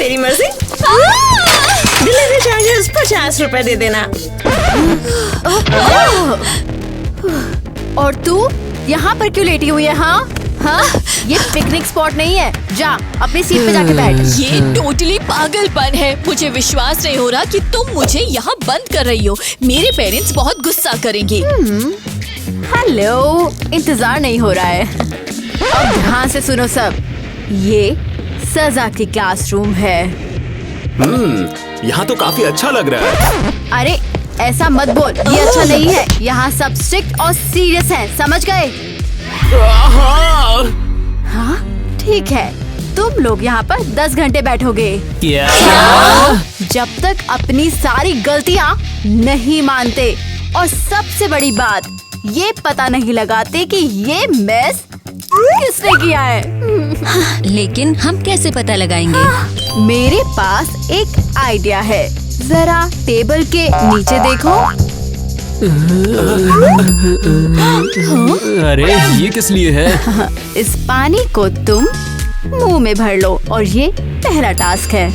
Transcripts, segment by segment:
तेरी मर्जी। Delivery charges 50 रुपए दे देना। और तू यहाँ पर क्यों लेटी हुई है? हाँ, ये पिकनिक स्पॉट नहीं है। जा अपनी सीट पे जाके बैठ। ये टोटली पागलपन है। मुझे विश्वास नहीं हो रहा कि तुम मुझे यहाँ बंद कर रही हो। मेरे पेरेंट्स बहुत गुस्सा करेंगे। हेलो, इंतजार नहीं हो रहा है। अब ध्यान से सुनो सब, ये सजा की क्लासरूम है। यहाँ तो काफी अच्छा लग रहा है। अरे ऐसा मत बोल, ये अच्छा नहीं है। यहाँ सब स्ट्रिक्ट और सीरियस है, समझ गए? हाँ ठीक है, तुम लोग यहाँ पर 10 घंटे बैठोगे। क्या? जब तक अपनी सारी गलतियाँ नहीं मानते और सबसे बड़ी बात ये पता नहीं लगाते कि ये मेस किसने किया है। लेकिन हम कैसे पता लगाएंगे? मेरे पास एक आइडिया है, जरा टेबल के नीचे देखो। अरे ये किस लिए है? इस पानी को तुम मुंह में भर लो और ये पहला टास्क है।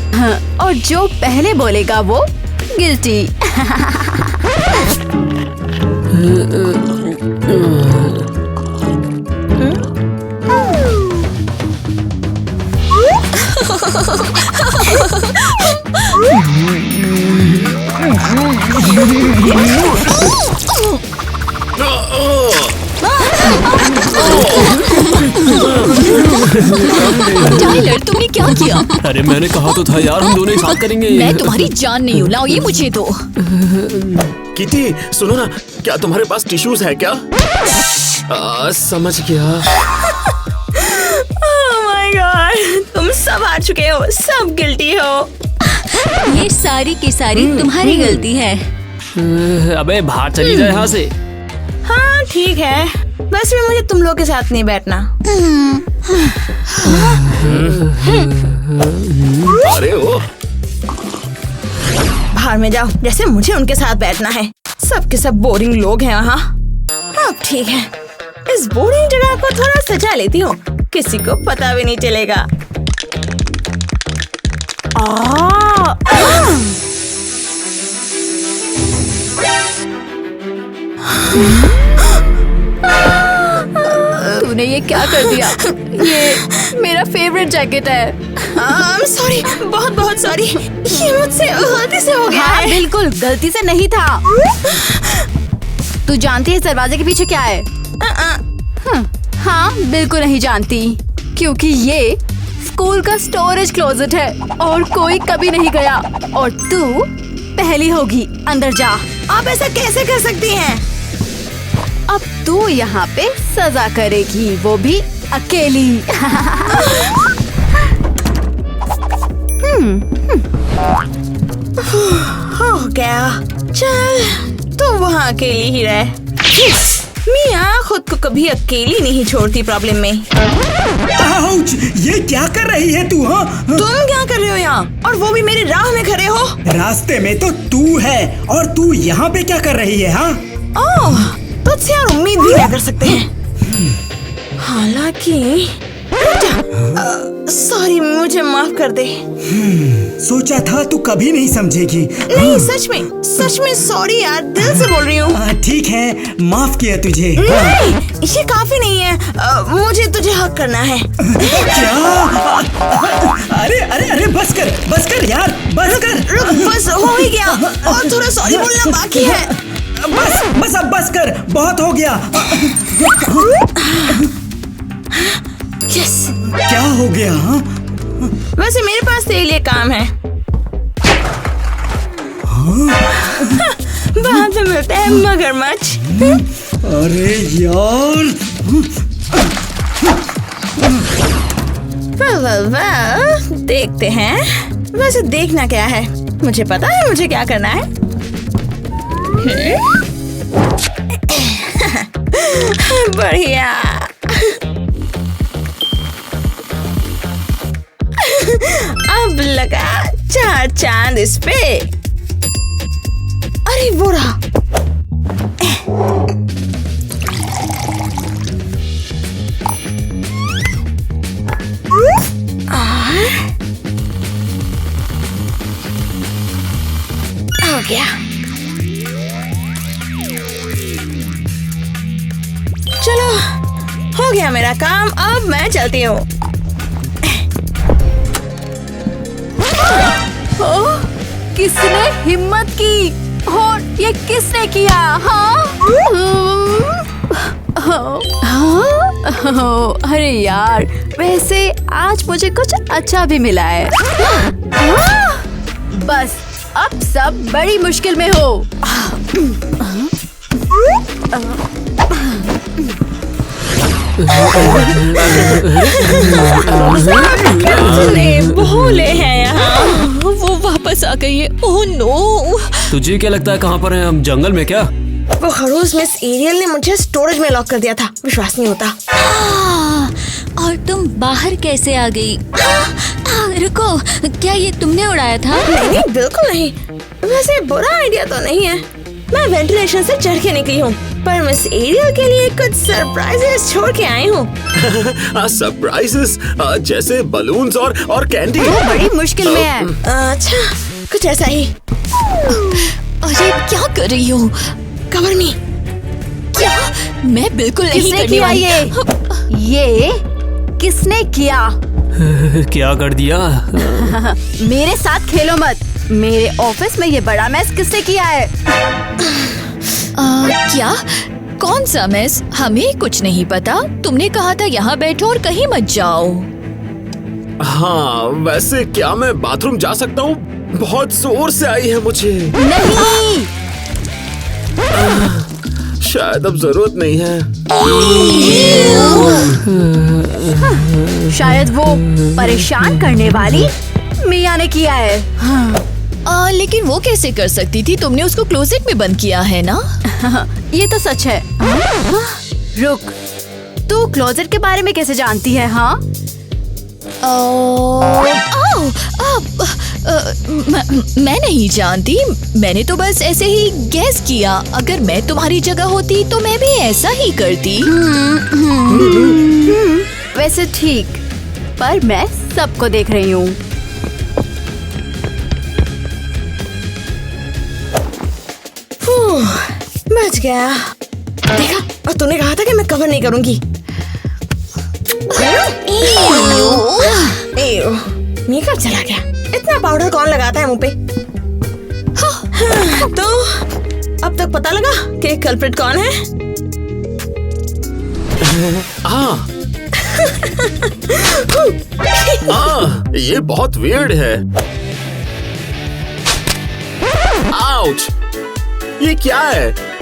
और जो पहले बोलेगा वो गिल्टी। टाइलर, तुमने क्या किया? अरे मैंने कहा तो था यार, हम दोनों ही साथ करेंगे। मैं तुम्हारी जान नहीं हूँ। लाओ ये मुझे दो। किटी सुनो ना, क्या तुम्हारे पास टिश्यूज है क्या? समझ गया। ओह माय गॉड, तुम सब हार चुके हो, सब गिल्टी हो। ये सारी की सारी तुम्हारी गलती है। अबे बाहर चली जाए यहाँ से। हाँ ठीक है, बस में मुझे तुम लोग के साथ नहीं बैठना। अरे ओ बाहर में जाओ, जैसे मुझे उनके साथ बैठना है। सब के सब बोरिंग लोग हैं वहाँ। अब ठीक है, इस बोरिंग जगह को थोड़ा सजा लेती हूँ, किसी को पता भी नहीं चलेगा। तूने ये क्या कर दिया? ये मेरा फेवरेट जैकेट है। सॉरी, बहुत बहुत सॉरी, ये मुझसे गलती से हो गया हाँ है। बिल्कुल गलती से नहीं था। तू जानती है इस दरवाजे के पीछे क्या है? हाँ बिल्कुल नहीं जानती, क्योंकि ये स्कूल का स्टोरेज क्लोजेट है और कोई कभी नहीं गया। और तू पहली होगी, अंदर जा। आप ऐसा कैसे कर सकती हैं? अब तू यहाँ पे सजा करेगी, वो भी अकेली। हो गया, चल तू वहाँ अकेली ही रह। मिया खुद को कभी अकेली नहीं छोड़ती प्रॉब्लम में। आउच! ये क्या कर रही है तू? हाँ, तुम क्या कर रहे हो यहाँ, और वो भी मेरी राह में खड़े हो? रास्ते में तो तू है और तू यहाँ पे क्या कर रही है? हाँ, ओह, तुझसे यार उम्मीद भी क्या कर सकते हैं। हालांकि सॉरी, मुझे माफ कर दे। सोचा था तू कभी नहीं समझेगी। नहीं, सच में सॉरी यार, दिल से बोल रही हूँ। ठीक है, माफ किया तुझे। नहीं, ये काफी नहीं है, मुझे तुझे हक करना है। क्या? अरे अरे अरे बस कर यार, बस कर। बस हो ही गया, और थोड़ा सॉरी बोलना बाकी है। बस अब बस कर, बहुत हो गया। यस। क्या हो गया? हाँ? वैसे मेरे पास तेरे लिए काम है। बाद में मिलते हैं मगरमच्छ। अरे यार, वाह, देखते हैं। वैसे देखना क्या है, मुझे पता है मुझे क्या करना है। बढ़िया। अब लगा 4 चांद इस पे। अरे वो रहा। गया। चलो, हो गया मेरा काम। अब मैं चलती हूँ। किसने हिम्मत की और ये किसने किया? हाँ? अरे यार, वैसे आज मुझे कुछ अच्छा भी मिला है। बस अब सब बड़ी मुश्किल में हो। कितने भोले हैं यहाँ। वो वापस आ गई है। Oh no. तुझे क्या लगता है कहाँ पर हैं हम? जंगल में क्या? वो खड़ूस मिस एरियल ने मुझे स्टोरेज में लॉक कर दिया था। विश्वास नहीं होता। और तुम बाहर कैसे आ गई? रुको, क्या ये तुमने उड़ाया था? नहीं, बिल्कुल नहीं। वैसे बुरा आइडिया तो नहीं है। मैं वेंटिलेशन से चढ़ के निकली हूँ, पर मिस एरियल के लिए कुछ सरप्राइजेस छोड़ के आई हूँ। सरप्राइजेस? जैसे बलून्स और कैंडी? वो बड़ी मुश्किल में है। अच्छा, कुछ ऐसा ही। अरे क्या कर रही हो? कवर मी। क्या? मैं बिल्कुल नहीं किसने करने किया वाली। ये किसने किया? क्या कर दिया? मेरे साथ खेलो मत। मेरे ऑफिस में ये बड़ा मैस किसने किया है? क्या? कौन सा मैस? हमें कुछ नहीं पता। तुमने कहा था यहाँ बैठो और कहीं मत जाओ। हाँ, वैसे क्या मैं बाथरूम जा सकता हूँ? बहुत जोर से आई है मुझे। नहीं। शायद अब जरूरत नहीं है। शायद वो परेशान करने वाली मिया ने किया है। लेकिन वो कैसे कर सकती थी? तुमने उसको क्लोजेट में बंद किया है ना? ये तो सच है। रुक, तू क्लोजेट के बारे में कैसे जानती है? हाँ, मैं नहीं जानती। मैंने तो बस ऐसे ही गैस किया। अगर मैं तुम्हारी जगह होती तो मैं भी ऐसा ही करती। वैसे ठीक, पर मैं सबको देख रही हूँ। बच गया। देखा, और तूने कहा था कि मैं कवर नहीं करूंगी। मेकअप चला गया। इतना पाउडर कौन लगाता है मुंह पे? तो अब तक पता लगा कि कल्प्रिट कौन है? ये बहुत वियर्ड है। आउच! ये क्या है?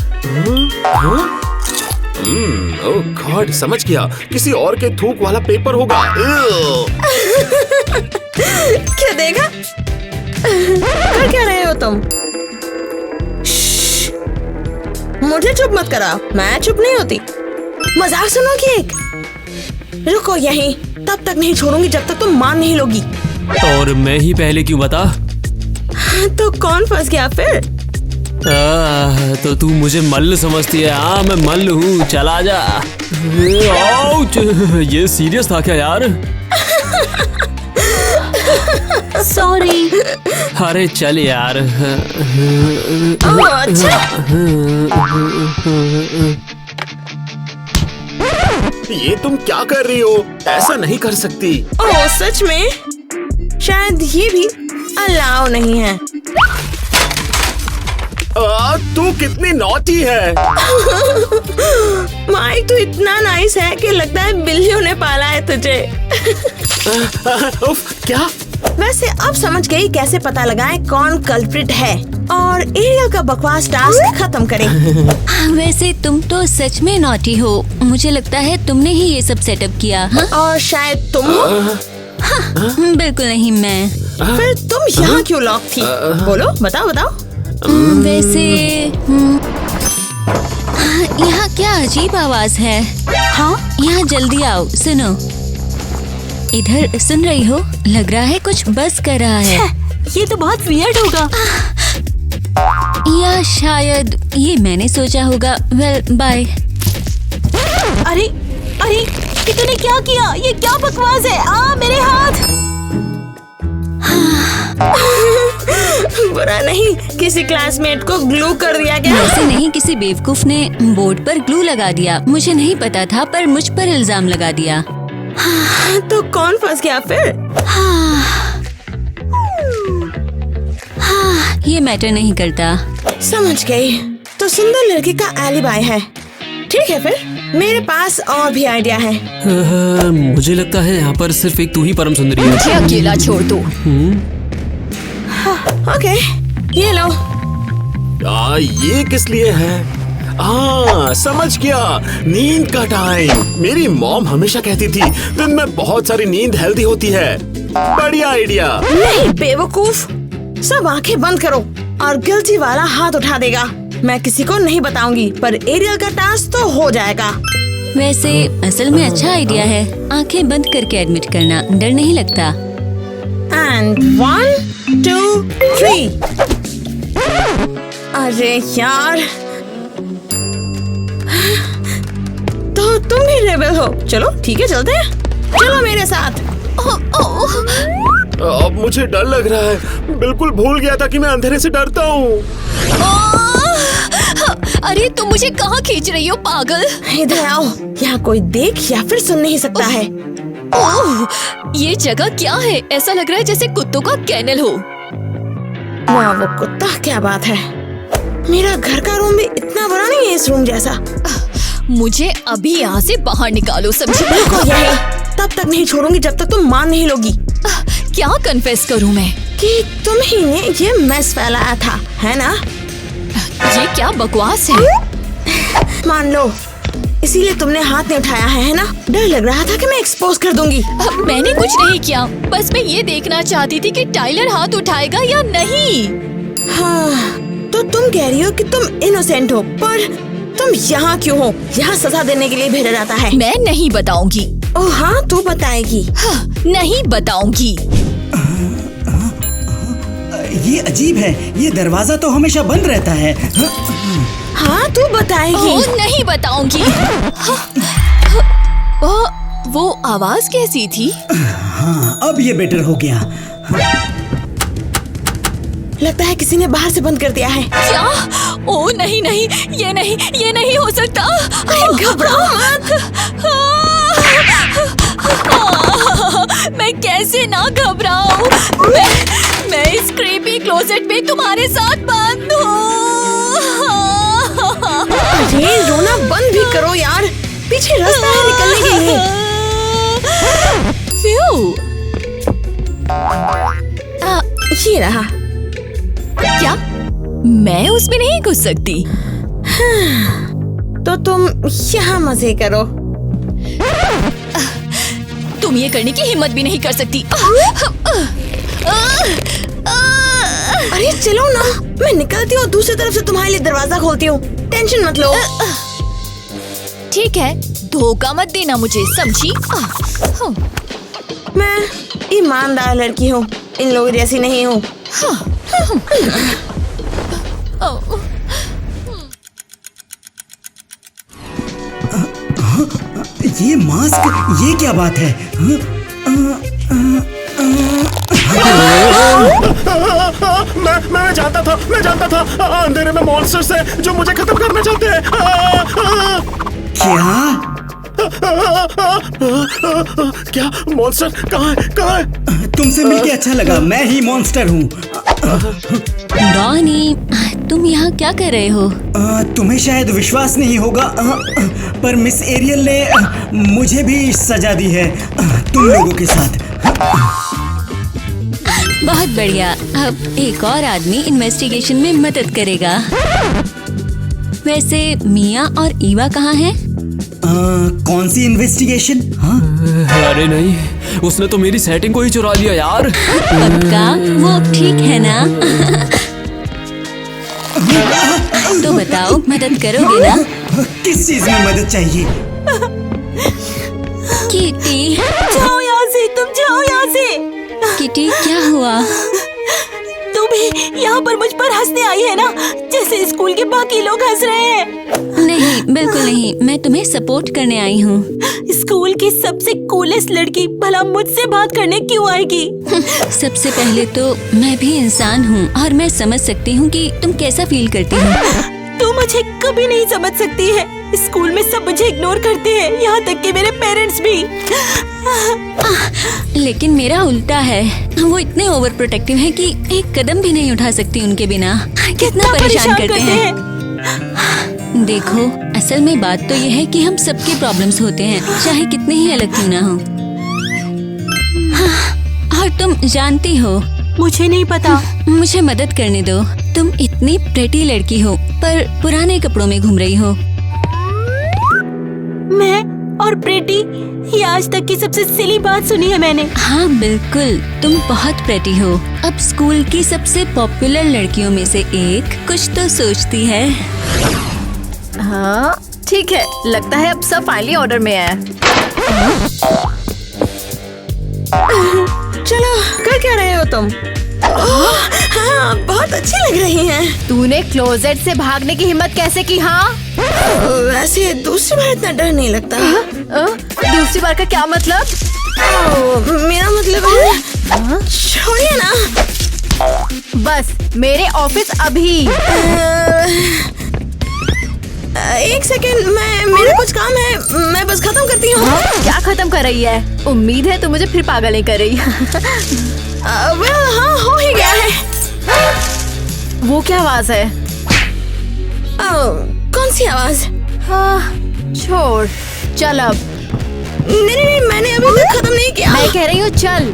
ओह गॉड, समझ गया। किसी और के थूक वाला पेपर होगा। क्या देखा? कर क्या रहे हो तुम? मुझे चुप मत करा। मैं चुप नहीं होती। मजाक सुनोगी एक? रुको यहीं, तब तक नहीं छोड़ूंगी जब तक तुम मान नहीं लोगी। और मैं ही पहले क्यों बता? तो कौन फंस गया फिर? तो तू मुझे मल्ल समझती है? हाँ, मैं मल्ल हूँ। चला जा। आउच! ये सीरियस था क्या यार? सॉरी। अरे चल यार। ओह, अच्छा। ये तुम क्या कर रही हो? ऐसा नहीं कर सकती। ओह, सच में? शायद ये भी अलाउ नहीं है। तू कितनी नॉटी है। माइक तो इतना नाइस है कि लगता है बिल्लियों ने पाला है तुझे। उफ, क्या? वैसे अब समझ गई कैसे पता लगाएं कौन कल्प्रिट है और एरियल का बकवास टास्क खत्म करें। वैसे तुम तो सच में नॉटी हो। मुझे लगता है तुमने ही ये सब सेटअप किया। हाँ? और शायद तुम हो। बिल्कुल नहीं मैं। फिर तुम यहाँ क्यों लॉक थी? बोलो, बताओ बताओ। वैसे यहाँ क्या अजीब आवाज है। हाँ, यहाँ जल्दी आओ। सुनो, इधर सुन रही हो? लग रहा है कुछ बस कर रहा है। ये तो बहुत वियर्ड होगा। या शायद ये मैंने सोचा होगा। Well bye. अरे अरे, तूने क्या किया? ये क्या बकवास है? मेरे हाथ। बुरा नहीं, किसी क्लासमेट को ग्लू कर दिया गया। वैसे नहीं, किसी बेवकूफ ने बोर्ड पर ग्लू लगा दिया। मुझे नहीं पता था, पर मुझ पर इल्जाम लगा दिया। तो कौन फंस गया फिर? ये मैटर नहीं करता। समझ गई। तो सुंदर लड़की का एलिबाई है। ठीक है फिर, मेरे पास और भी आइडिया है। मुझे लगता है यहाँ पर सिर्फ एक तू ही परम सुंदरी है। मुझे अकेला छोड़ दो। ओके, ये लो। ये किस लिए है? समझ गया, नींद का टाइम। मेरी मॉम हमेशा कहती थी दिन में बहुत सारी नींद हेल्दी होती है। बढ़िया आइडिया। नहीं बेवकूफ, सब आंखें बंद करो और गिल्टी वाला हाथ उठा देगा। मैं किसी को नहीं बताऊंगी, पर एरियल का टास्क तो हो जाएगा। वैसे असल में अच्छा आइडिया है, आंखें बंद करके एडमिट करना, डर नहीं लगता। एंड 1 2 3। अरे यार, तो तुम भी रेबल हो। चलो ठीक है, चलते हैं। चलो मेरे साथ। अब मुझे डर लग रहा है। बिल्कुल भूल गया था कि मैं अंधेरे से डरता हूँ। अरे तुम मुझे कहाँ खींच रही हो पागल? इधर आओ, यहाँ कोई देख या फिर सुन नहीं सकता है। ओह, ये जगह क्या है? ऐसा लग रहा है जैसे कुत्तों का केनल हो। वाह, वो कुत्ता, क्या बात है। मेरा घर का रूम भी इतना बड़ा नहीं है इस रूम जैसा। मुझे अभी यहाँ से बाहर निकालो, समझी? रुको यहीं, तब तक नहीं छोड़ूंगी जब तक तुम मान नहीं लोगी क्या कन्फेस करूँ मैं? कि तुम ही ने ये मैस फैलाया था, है ना? ये क्या बकवास है? मान लो, इसीलिए तुमने हाथ नहीं उठाया है ना? डर लग रहा था कि मैं एक्सपोज कर दूंगी। मैंने कुछ नहीं किया, बस मैं ये देखना चाहती थी कि टाइलर हाथ उठाएगा या नहीं। हाँ, तो तुम कह रही हो कि तुम इनोसेंट हो, पर तुम यहाँ क्यों हो? यहाँ सजा देने के लिए भेजा जाता है। मैं नहीं बताऊंगी। ओह हाँ, तू बताएगी। हाँ, नहीं बताऊंगी। ये अजीब है, ये दरवाजा तो हमेशा बंद रहता है। हाँ, तू बताएगी। ओह, नहीं बताऊंगी। वो आवाज कैसी थी? हाँ, अब ये बेटर हो गया। लगता है किसी ने बाहर से बंद कर दिया है। क्या? ओह नहीं नहीं, ये नहीं हो सकता। घबराओ मत। मैं कैसे ना घबराऊं? मैं इस क्रीपी क्लोसेट में तुम्हारे साथ बंद हूँ। अरे रोना बंद भी करो यार, पीछे रास्ता है निकलने के लिए। ये रहा। क्या मैं उसमें नहीं घुस सकती? तो तुम यहाँ मजे करो। तुम ये करने की हिम्मत भी नहीं कर सकती। अरे चलो ना, मैं निकलती हूँ, दूसरी तरफ से तुम्हारे लिए दरवाजा खोलती हूँ। टेंशन मत लो। ठीक है, धोखा मत देना मुझे, समझी? मैं ईमानदार लड़की हूँ, इन लोगों जैसी नहीं हूँ। ये मास्क, ये क्या बात है? मैं जानता था अंधेरे में मॉन्स्टर्स हैं जो मुझे खत्म करना चाहते हैं। क्या मॉन्स्टर कहाँ है? तुमसे मिलके अच्छा लगा, मैं ही मॉन्स्टर हूँ। डॉनी, तुम यहाँ क्या कर रहे हो? तुम्हें शायद विश्वास नहीं होगा, पर मिस एरियल ने मुझे भी सजा दी है तुम लोगों के साथ। बहुत बढ़िया, अब एक और आदमी इन्वेस्टिगेशन में मदद करेगा। वैसे मिया और ईवा कहाँ हैं? कौन सी इन्वेस्टिगेशन? अरे नहीं, उसने तो मेरी सेटिंग को ही चुरा लिया यार। पक्का वो ठीक है ना? तो बताओ, मदद करोगे ना? किस चीज में मदद चाहिए? किटी, जाओ यहाँ से, तुम जाओ यहाँ से। किटी क्या हुआ? तुम तुम्हें यहाँ पर मुझ पर हंसने आई है ना, जैसे स्कूल के बाकी लोग हंस रहे हैं। नहीं, बिल्कुल नहीं, मैं तुम्हें सपोर्ट करने आई हूँ। स्कूल की सबसे कूलेस्ट लड़की भला मुझसे बात करने क्यों आएगी? सबसे पहले तो मैं भी इंसान हूँ और मैं समझ सकती हूँ कि तुम कैसा फील करती हो। तू मुझे कभी नहीं समझ सकती है। स्कूल में सब मुझे इग्नोर करते हैं, यहाँ तक कि मेरे पेरेंट्स भी। लेकिन मेरा उल्टा है, वो इतने ओवर प्रोटेक्टिव हैं कि एक कदम भी नहीं उठा सकती उनके बिना। कितना परेशान करते हैं। देखो, असल में बात तो ये है कि हम सबके प्रॉब्लम्स होते हैं, चाहे कितने ही अलग क्यों ना हो। और तुम जानती हो, मुझे नहीं पता। मुझे मदद करने दो। तुम इतनी प्रेटी लड़की हो पर पुराने कपड़ों में घूम रही हो। मैं और प्रेटी, ये आज तक की सबसे सिली बात सुनी है मैंने। हाँ बिल्कुल, तुम बहुत प्रेटी हो। अब स्कूल की सबसे पॉपुलर लड़कियों में से एक कुछ तो सोचती है। हाँ ठीक है, लगता है अब सब फाइनली ऑर्डर में है। चलो, कर क्या रहे हो तुम? हाँ, बहुत अच्छी लग रही हैं। तूने क्लोजेट से भागने की हिम्मत कैसे की? हाँ वैसे दूसरी बार इतना डर नहीं लगता। दूसरी बार का क्या मतलब? मेरा मतलब है, छोड़िए ना। बस मेरे ऑफिस अभी। एक सेकेंड, मेरा कुछ काम है, मैं बस खत्म करती हूँ। क्या खत्म कर रही है? उम्मीद है तू मुझे फिर पागल नहीं कर रही। हाँ, हो ही गया है। वो क्या आवाज है? कौन सी आवाज? हाँ छोड़, चल अब। नहीं, मैंने अभी तक खत्म नहीं किया। मैं कह रही हूँ चल।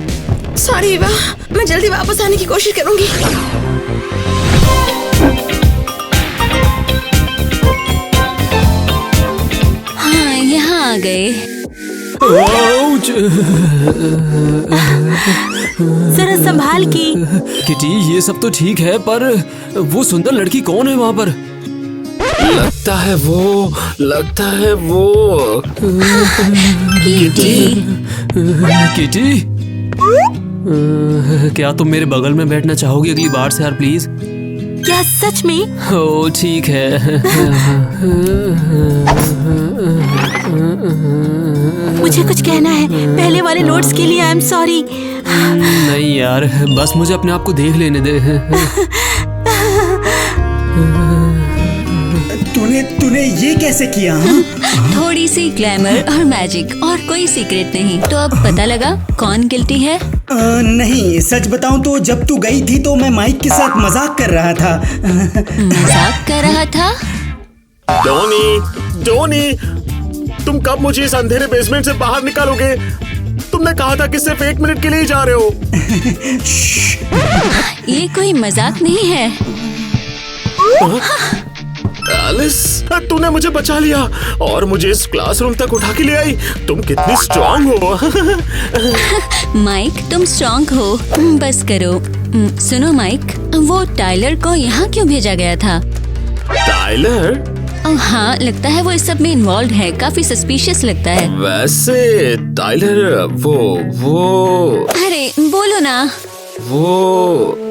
सॉरी विवा, मैं जल्दी वापस आने की कोशिश करूंगी। हाँ, यहाँ आ गए। जरा संभाल की। किटी, ये सब तो ठीक है, पर वो सुंदर लड़की कौन है वहाँ पर? लगता है वो किटी। किटी, क्या तुम मेरे बगल में बैठना चाहोगी अगली बार से यार, प्लीज? क्या सच में? ओ ठीक है। मुझे कुछ कहना है पहले वाले नोट्स के लिए। I am sorry. नहीं यार, बस मुझे अपने आप को देख लेने दे। तूने ये कैसे किया? थोड़ी सी ग्लैमर और मैजिक और कोई सीक्रेट नहीं। तो अब पता लगा कौन गिल्टी है? नहीं, सच बताऊं तो जब तू गई थी तो मैं माइक के साथ मजाक कर रहा था। मजाक कर रहा था? डोनी, तुम कब मुझे इस अंधेरे बेसमेंट से बाहर निकालोगे? तुमने कहा था कि सिर्फ 1 मिनट के लिए ही जा रहे हो। ये कोई मजाक नहीं है। एलिस, तूने मुझे बचा लिया और मुझे इस क्लासरूम तक उठा के ले आई। तुम कितनी स्ट्रांग हो। माइक, तुम स्ट्रांग हो। बस करो। सुनो माइक, वो टाइलर को यहाँ क्यों भेजा गया था? टाइलर? हाँ, लगता है वो इस सब में इन्वॉल्व है। काफी सस्पिशियस लगता है। वैसे टाइलर वो अरे बोलो ना।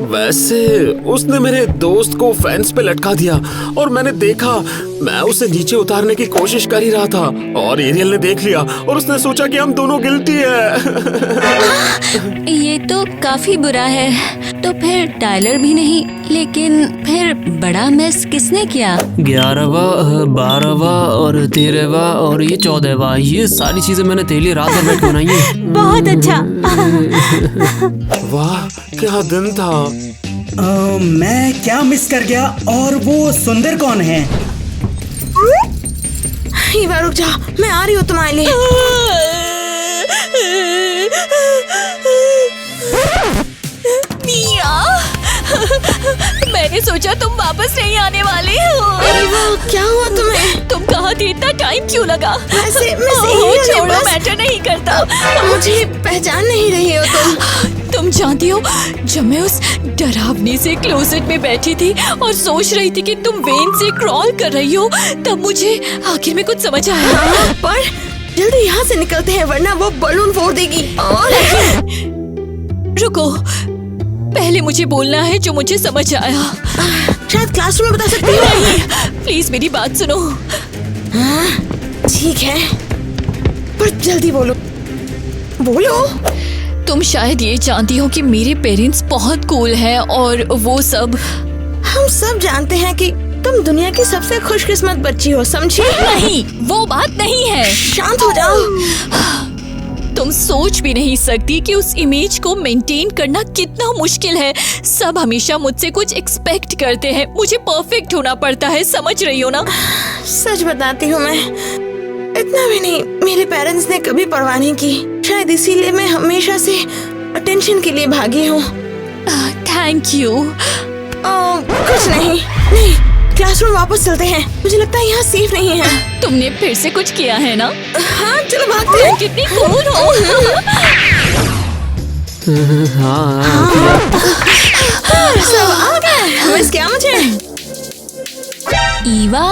वैसे उसने मेरे दोस्त को फेंस पे लटका दिया और मैंने देखा। मैं उसे नीचे उतारने की कोशिश कर ही रहा था और एरियल ने देख लिया और उसने सोचा कि हम दोनों गिल्टी है। ये तो काफी बुरा है। तो फिर टाइलर भी नहीं, लेकिन फिर बड़ा मिस किसने किया? 11वां, 12वां और 13वां और ये 14वां, ये सारी चीजें मैंने तेरे लिए रात भर बैठ के बनाई है। बहुत अच्छा। वाह, क्या दिन था। मैं क्या मिस कर गया? और वो सुंदर कौन है? एक बार रुक जा, मैं आ रही हूँ तुम्हारे लिए। मिया, मैंने सोचा तुम वापस नहीं आने वाले हो। अरे वाह, क्या हुआ तुम्हें? तुम कहाँ थी? इतना टाइम क्यों लगा? वैसे छोड़ो, मैटर नहीं करता। मुझे पहचान नहीं रही हो तुम जानती हो, जब मैं उस डरावनी से क्लोजेट में बैठी थी और सोच रही थी कि तुम वेन से क्रॉल कर रही हो, तब मुझे आखिर में कुछ समझ आया। पर जल्दी यहाँ से निकलते हैं वरना वो बलून फोड़ देगी। और रुको, पहले मुझे बोलना है जो मुझे समझ आया। शायद क्लासरूम में बता सकती हो। नहीं, प्लीज मेरी बात सुनो। ठीक है, पर जल्दी बोलो। बोलो। तुम शायद ये जानती हो कि मेरे पेरेंट्स बहुत कूल हैं और वो सब। हम सब जानते हैं कि तुम दुनिया की सबसे खुशकिस्मत बच्ची हो, समझी? नहीं, वो बात नहीं है। शांत हो जाओ। तुम सोच भी नहीं सकती कि उस इमेज को मेंटेन करना कितना मुश्किल है। सब हमेशा मुझसे कुछ एक्सपेक्ट करते हैं, मुझे परफेक्ट होना पड़ता है, समझ रही हो ना? सच बताती हूँ, मैं इतना भी नहीं। मेरे पेरेंट्स ने कभी परवाह नहीं की, शायद इसीलिए मैं हमेशा से अटेंशन के लिए भागी हूँ। Thank you. कुछ नहीं। नहीं, क्लासरूम वापस चलते हैं। मुझे लगता है यहाँ सेफ नहीं है। तुमने फिर से कुछ किया है ना? हाँ, चलो भागते हैं। कितनी कूल हो। सब आ गए। बस क्या मुझे? ईवा?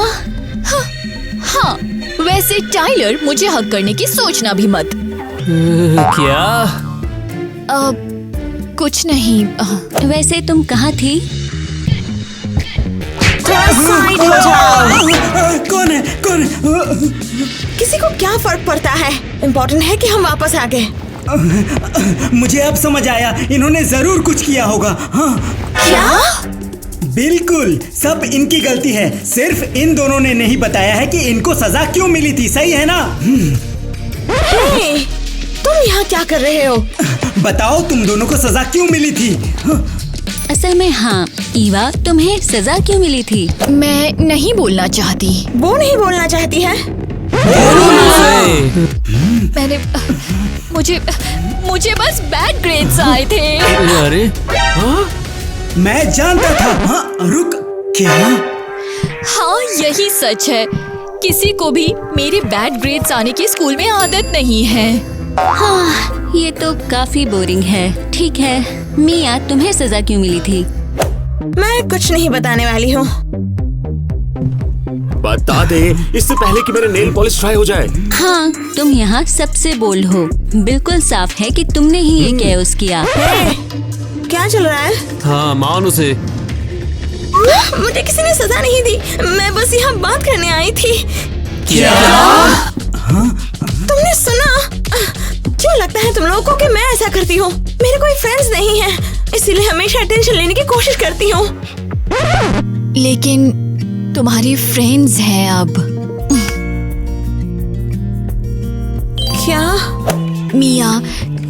हाँ, वैसे टाइलर, मुझे हक करने की सोचना भी मत। क्या? कुछ नहीं। वैसे तुम कहाँ थी? थोड़ा साइड हो जाओ। कौन है? कौन है? किसी को क्या फर्क पड़ता है? इम्पोर्टेंट है कि हम वापस आ गए। मुझे अब समझ आया, इन्होंने जरूर कुछ किया होगा। हाँ, क्या? बिल्कुल, सब इनकी गलती है। सिर्फ इन दोनों ने नहीं बताया है कि इनको सजा क्यों मिली थी, सही है ना? हे, तुम यहाँ क्या कर रहे हो? बताओ, तुम दोनों को सजा क्यों मिली थी? असल में हाँ, ईवा, तुम्हें सजा क्यों मिली थी? मैं नहीं बोलना चाहती। वो नहीं बोलना चाहती है। मैंने मुझे बस बैड ग्रेड्स आए थे। अरे मैं जानता था। हाँ, रुक, क्या? हाँ, यही सच है। किसी को भी मेरे बैड ग्रेड्स आने की स्कूल में आदत नहीं है। हाँ, ये तो काफी बोरिंग है। ठीक है, मिया, तुम्हें सजा क्यों मिली थी? मैं कुछ नहीं बताने वाली हूँ। बता दे, इससे पहले कि मेरा नेल पॉलिश ट्राई हो जाए। हाँ, तुम यहाँ सबसे बोल्ड हो। बिल्कुल साफ है कि तुमने ही ये कैओस किया। क्या चल रहा है? हाँ, मान उसे। मुझे किसी ने सजा नहीं दी, मैं बस यहाँ बात करने आई थी। क्या? तुमने सुना? क्यों लगता है तुम लोगों को कि मैं ऐसा करती हूँ? मेरे कोई फ्रेंड्स नहीं है, इसीलिए हमेशा अटेंशन लेने की कोशिश करती हूँ। लेकिन तुम्हारी फ्रेंड्स हैं अब। क्या? मिया,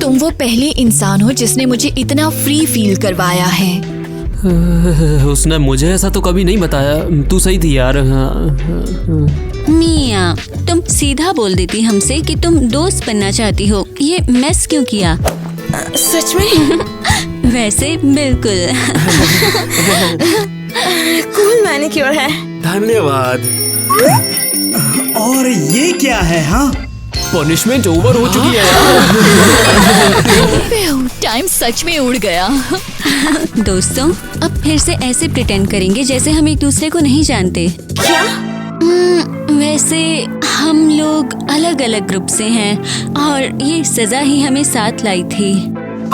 तुम वो पहले इंसान हो जिसने मुझे इतना फ्री फील करवाया है। उसने मुझे ऐसा तो कभी नहीं बताया। तू सही थी यार। मिया, तुम सीधा बोल देती हमसे कि तुम दोस्त बनना चाहती हो। ये मेस क्यों किया? सच में? वैसे बिल्कुल। कूल मैनिक्योर है। धन्यवाद। और ये क्या है? हाँ, पनिशमेंट ओवर हो चुकी है। टाइम सच में उड़ गया। दोस्तों, अब फिर से ऐसे प्रिटेंड करेंगे जैसे हम एक दूसरे को नहीं जानते। क्या? वैसे हम लोग अलग अलग ग्रुप से हैं और ये सजा ही हमें साथ लाई थी।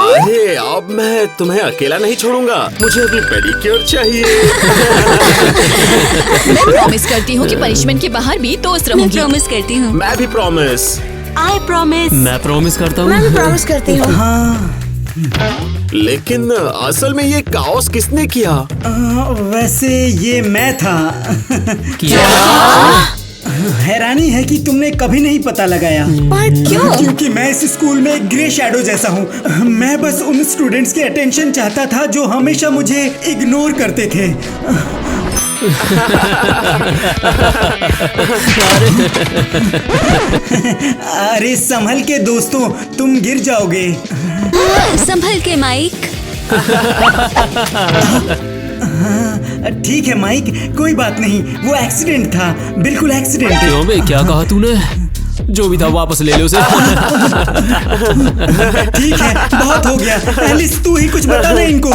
अरे, अब मैं तुम्हें अकेला नहीं छोड़ूंगा। मुझे अभी पेडिक्योर चाहिए। मैं प्रॉमिस करती हूँ कि पनिशमेंट के बाहर भी दोस्त मैं रहूंगी। प्रॉमिस करती हूँ। मैं भी प्रॉमिस। I promise. मैं प्रॉमिस करता मैं भी हूँ। प्रॉमिस करती हूँ। हाँ। लेकिन असल में ये काओस किसने किया? वैसे ये मैं था। क्या? हैरानी है कि तुमने कभी नहीं पता लगाया। पर क्यों? क्योंकि मैं इस स्कूल में एक ग्रे शैडो जैसा हूँ। मैं बस उन स्टूडेंट्स की अटेंशन चाहता था जो हमेशा मुझे इग्नोर करते थे। अरे संभल के दोस्तों, तुम गिर जाओगे। संभल के माइक। ठीक है माइक, कोई बात नहीं, वो एक्सीडेंट था, बिल्कुल एक्सीडेंट। क्यों बे, क्या कहा तूने? जो भी था वापस ले लो उसे। ठीक है, बहुत हो गया। एलिस, तू ही कुछ बता ना इनको।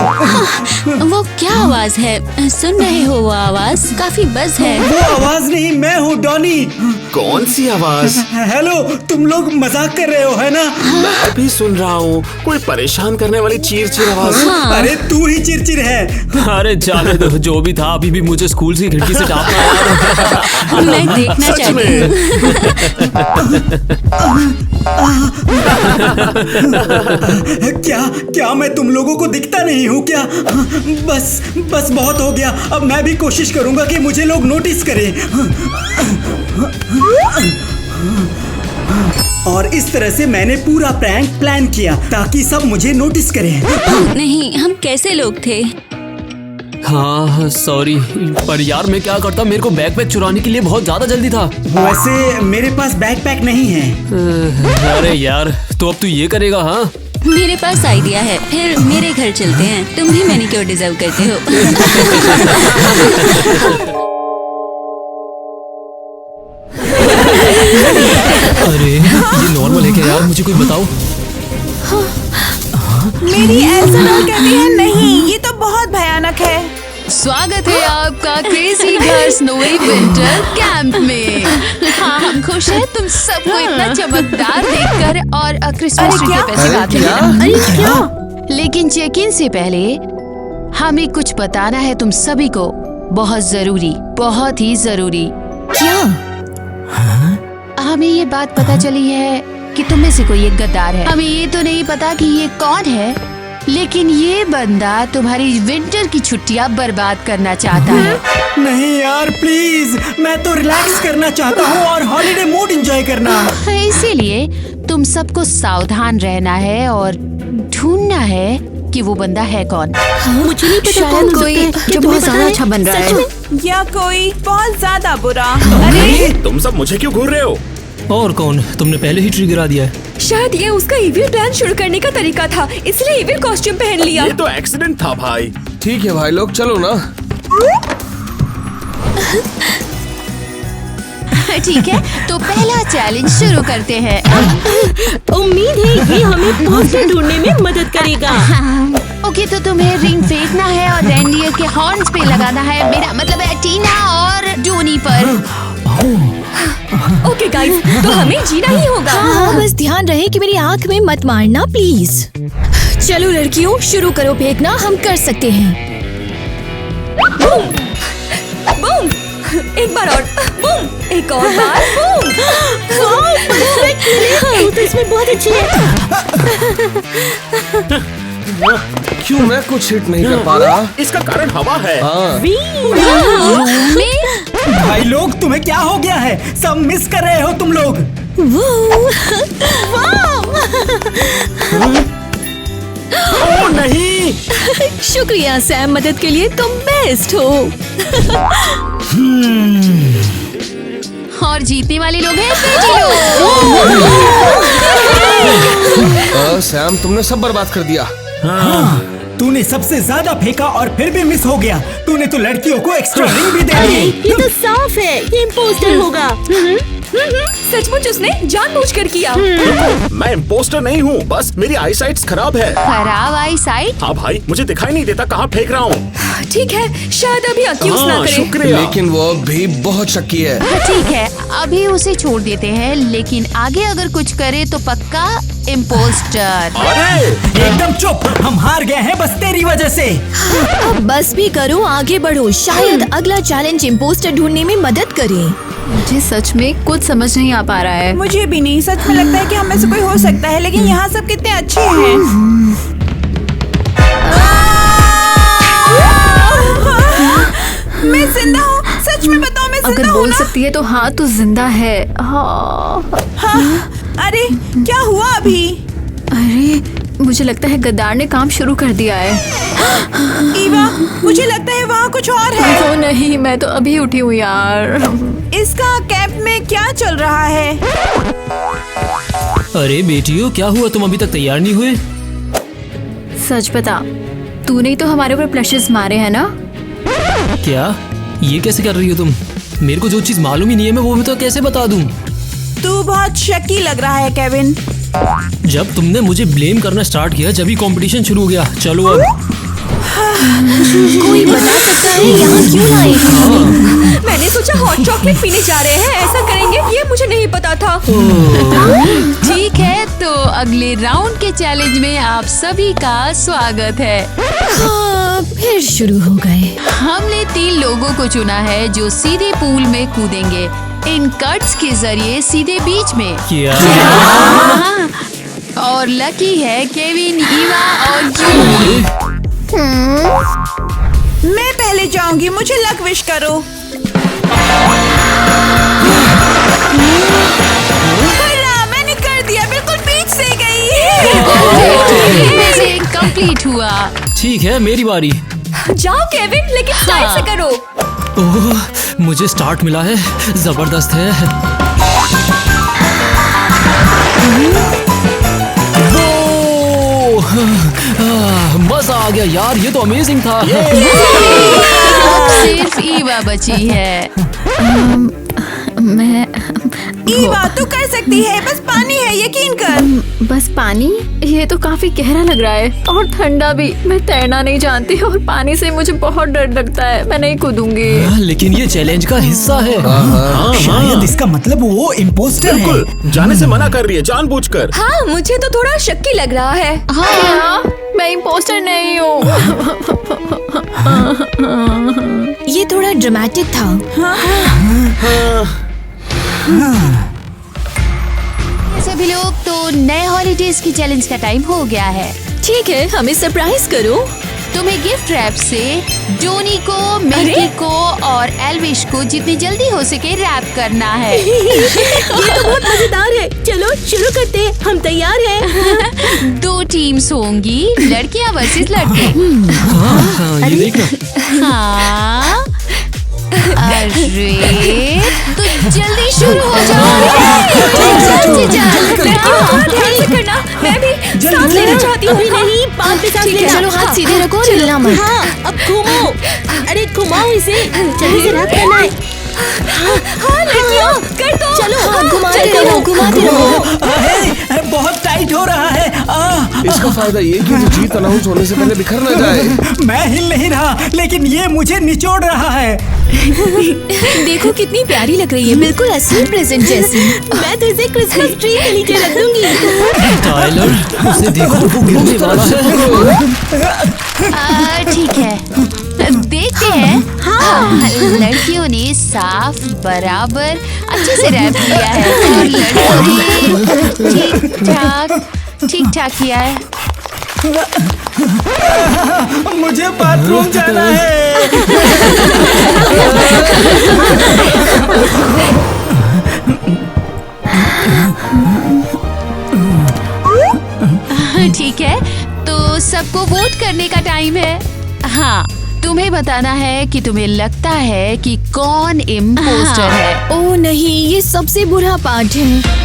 वो क्या आवाज है? सुन रहे हो वो आवाज? काफी बज है। वो आवाज नहीं, मैं हूँ डॉनी। कौन सी आवाज? हेलो, तुम लोग मजाक कर रहे हो है ना? मैं भी सुन रहा हूँ, कोई परेशान करने वाली चीर चीर आवाज। अरे तू ही चिरचिर है। अरे जाने दो, जो भी था अभी भी मुझे स्कूल की खिड़की से टापना यार। मैं देखना सच चाहती में? हूँ। क्या मैं तुम लोगों को दिखता नहीं हूँ क्या? बस बहुत हो गया। अब मैं भी कोशिश करूंगा कि मुझे लोग नोटिस करें। और इस तरह से मैंने पूरा प्रैंक प्लान किया ताकि सब मुझे नोटिस करें। नहीं, हम कैसे लोग थे? हाँ सॉरी, पर यार मैं क्या करता, मेरे को बैकपैक चुराने के लिए बहुत ज्यादा जल्दी था। वैसे मेरे पास बैकपैक नहीं है। अरे यार, तो अब तू ये करेगा? हाँ मेरे पास आइडिया है, फिर मेरे घर चलते हैं। तुम भी मैनिक्योर डिजर्व करते हो। अरे ये नॉर्मल है क्या यार? मुझे कोई बताओ। मेरी एल्सा डॉल कहती है नहीं, ये तो बहुत भयानक है। स्वागत है आपका क्रेजी घर स्नोई विंटर कैंप में। हाँ, हम खुश हैं तुम सबको इतना चमकदार देखकर और क्रिसमस ट्री के पैसे बांटने में। अरे क्या? लेकिन चेक इन से पहले हमें कुछ बताना है तुम सभी को, बहुत जरूरी, बहुत ही जरूरी। क्या? हमें ये बात पता चली है कि तुम में से कोई एक गद्दार है। हमें ये तो नहीं पता कि ये कौन है, लेकिन ये बंदा तुम्हारी विंटर की छुट्टियां बर्बाद करना चाहता है। नहीं यार प्लीज, मैं तो रिलैक्स करना चाहता हूँ और हॉलिडे मूड एंजॉय करना। इसीलिए तुम सबको सावधान रहना है और ढूंढना है कि वो बंदा है कौन। मुझे नहीं पता, शायद कोई जो बहुत ज्यादा अच्छा बन रहा है, या कोई बहुत ज्यादा बुरा। अरे तुम सब मुझे क्यों घूर रहे हो? और कौन? तुमने पहले ही ट्रिगर गिरा दिया है। शायद ये उसका इविल प्लान शुरू करने का तरीका था, इसलिए इविल कॉस्ट्यूम पहन लिया। ये तो एक्सीडेंट था भाई। ठीक है भाई लोग, चलो ना। ठीक है, तो पहला चैलेंज शुरू करते हैं। उम्मीद है ये हमें पोस्टर ढूंढने में मदद करेगा। ओके, तो तुम्हें रिंग फेंकना है और रेनडियर के हॉर्न्स पे लगाना है। मेरा मतलब है टीना और डोनी पर। ओके गाइस, तो हमें जीना ही होगा। हाँ, बस ध्यान रहे कि मेरी आंख में मत मारना प्लीज। चलो लड़कियों, शुरू करो फेंकना, हम कर सकते हैं। बूम, बूम, एक बार और, बूम, एक और बार, बूम। वाह, परफेक्ट, तो इसमें बहुत अच्छी है। क्यों मैं कुछ हिट नहीं कर पा रहा? इसका कारण हवा है। हाँ। भाई लोग, तुम्हें क्या हो गया है? सब मिस कर रहे हो तुम लोग। ओह नहीं। शुक्रिया सैम, मदद के लिए तुम बेस्ट हो। और जीतने वाले लोग हैं सैम, तुमने सब बर्बाद कर दिया। हाँ, तूने सबसे ज्यादा फेंका और फिर भी मिस हो गया। तूने तो लड़कियों को एक्स्ट्रा रिंग भी दे दी। ये तो साफ है, ये इम्पोस्टर होगा। सचमुच उसने जानबूझकर किया। मैं इम्पोस्टर नहीं हूँ, बस मेरी आई साइट्स खराब है। खराब आई साइट? हाँ भाई, मुझे दिखाई नहीं देता कहाँ फेंक रहा हूँ। ठीक है, शायद अभी अक्यूज ना हाँ, करे। शुक्रिया। लेकिन वो भी बहुत शक्की है। ठीक है, अभी उसे छोड़ देते हैं, लेकिन आगे अगर कुछ करे तो पक्का इम्पोस्टर। अरे एकदम चुप, हम हार गए हैं बस तेरी वजह से। अब बस भी करो, आगे बढ़ो, शायद अगला चैलेंज इम्पोस्टर ढूंढने में मदद करे। मुझे सच में कुछ समझ नहीं आ पा रहा है। मुझे भी नहीं, सच में लगता है कि हम में से कोई हो सकता है, लेकिन यहाँ सब कितने अच्छे हैं। मैं जिंदा हूँ, सच में बताओ मैं अगर जिंदा हूँ बोल ना? सकती है तो हाँ, तो जिंदा है। हाँ। हाँ, अरे क्या हुआ अभी? अरे मुझे लगता है गद्दार ने काम शुरू कर दिया है। ईवा, मुझे लगता है वहाँ कुछ और है। ओ नहीं, मैं तो अभी उठी हूँ यार। इसका कैंप में क्या चल रहा है? अरे बेटियों, क्या हुआ? तुम अभी तक तैयार नहीं हुए? सच बता, तूने ही तो हमारे ऊपर प्लशेस मारे हैं ना? क्या? ये कैसे कर रही हो तुम? मेरे को जो चीज मालूम ही नहीं है, मैं वो भी तो कैसे बता दूं? तू बहुत शक्की लग रहा है केविन। जब तुमने मुझे ब्लेम करना स्टार्ट किया, जब ही कंपटीशन शुरू हो गया। चलो अब। कोई बता सकता है यहाँ क्यों लाए हैं हमें? मैंने सोचा हॉट चॉकलेट पीने जा रहे हैं, ऐसा करेंगे ये मुझे नहीं पता था। ठीक है, तो अगले राउंड के चैलेंज में आप सभी का स्वागत है। हाँ, फिर शुरू हो गए। हमने 3 लोगों को चुना है जो सीधे पूल में कूदेंगे, इन कट्स के जरिए सीधे बीच में। क्या? हाँ, और लकी है केविन, ईवा और जूली। मैं पहले जाऊंगी, मुझे लक विश करो। मैंने कर दिया, बिल्कुल बीच से गई। वैसे कंप्लीट हुआ। ठीक है, मेरी बारी। जाओ केविन, लेकिन स्टाइल से करो। ओह, मुझे स्टार्ट मिला है, जबरदस्त है। मजा आ गया यार, ये तो अमेजिंग था। अब सिर्फ ईवा बची है। मैं ईवा तू कर सकती है, बस पानी है, यकीन कर। बस पानी? ये तो काफी गहरा लग रहा है और ठंडा भी। मैं तैरना नहीं जानती और पानी से मुझे बहुत डर लगता है। मैं नहीं कूदूंगी। लेकिन ये चैलेंज का हिस्सा है। शायद इसका मतलब वो इम्पोस्टर है। बिल्कुल, जाने से मना कर रही है जानबूझकर। हाँ, मुझे तो थोड़ा शक्की लग रहा है। हाँ, मैं इम्पोस्टर नहीं हूँ। ये थोड़ा ड्रामेटिक था। सभी लोग, तो नए हॉलीडेज की चैलेंज का टाइम हो गया है। ठीक है, हमें सरप्राइज करो। तुम्हें गिफ्ट रैप से जोनी को, मिकी को और एल्विश को जितनी जल्दी हो सके रैप करना है। ये तो बहुत मजेदार है। चलो शुरू करते हैं, हम तैयार हैं। 2 टीम्स होंगी, लड़कियां वर्सेस लड़के। हाँ, ये देखना। हाँ, अरे तो जल्दी शुरू हो जाओ। ध्यान से करना, मैं भी सांस लेना चाहती हूँ। नहीं, बात पे सांस लेना। चलो हाथ सीधे रखो, हिलना मत। हाँ, अब घुमाओ। अरे घुमाओ इसे, जल्दी से रैप करना है। हाँ लड़कियों, कर दो। चलो हाँ, घुमाते रहो, घुमाते रहो। बहुत टाइट हो रहा है। इसका फायदा ये कि जीत अनाउंस होने से पहले बिखर न जाए। मैं हिल नहीं रहा, लेकिन ये मुझे निचोड़ रहा है। देखो कितनी प्यारी लग रही है, बिल्कुल असली प्रेजेंट जैसी। मैं तो इसे क्रिसमस ट्री के नीचे रख दूंगी। टाइलर, उसे देखो, वो गिरने वाला है। ठीक है, देखते हैं। हाँ, लड़कियों ने साफ बराबर अच्छे से रैप किया है और लड़कों ने ठीक ठाक किया है। मुझे बाथरूम जाना है। ठीक है, तो सबको वोट करने का टाइम है। हाँ, तुम्हें बताना है कि तुम्हें लगता है कि कौन इम्पोस्टर है। ओह नहीं, ये सबसे बुरा पार्ट है।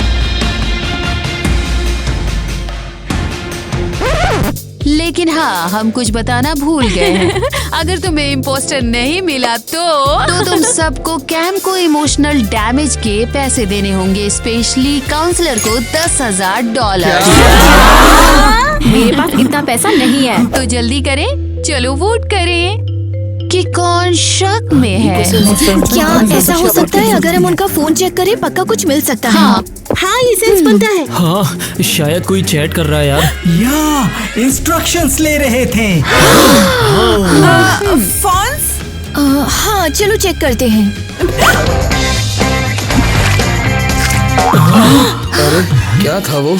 लेकिन हाँ, हम कुछ बताना भूल गए हैं। अगर तुम्हें इम्पोस्टर नहीं मिला तो तुम सबको कैम को इमोशनल डैमेज के पैसे देने होंगे, स्पेशली काउंसलर को $10,000। मेरे पास इतना पैसा नहीं है। तो जल्दी करें, चलो वोट करें कि कौन शक में है। क्या ऐसा हो सकता है? अगर हम उनका फोन चेक करें, पक्का कुछ मिल सकता है। हाँ, ये सेंस बनता है। हाँ, शायद कोई चैट कर रहा है यार। या इंस्ट्रक्शंस ले रहे थे। फोन्स? हाँ, चलो चेक करते हैं। अरे क्या था वो?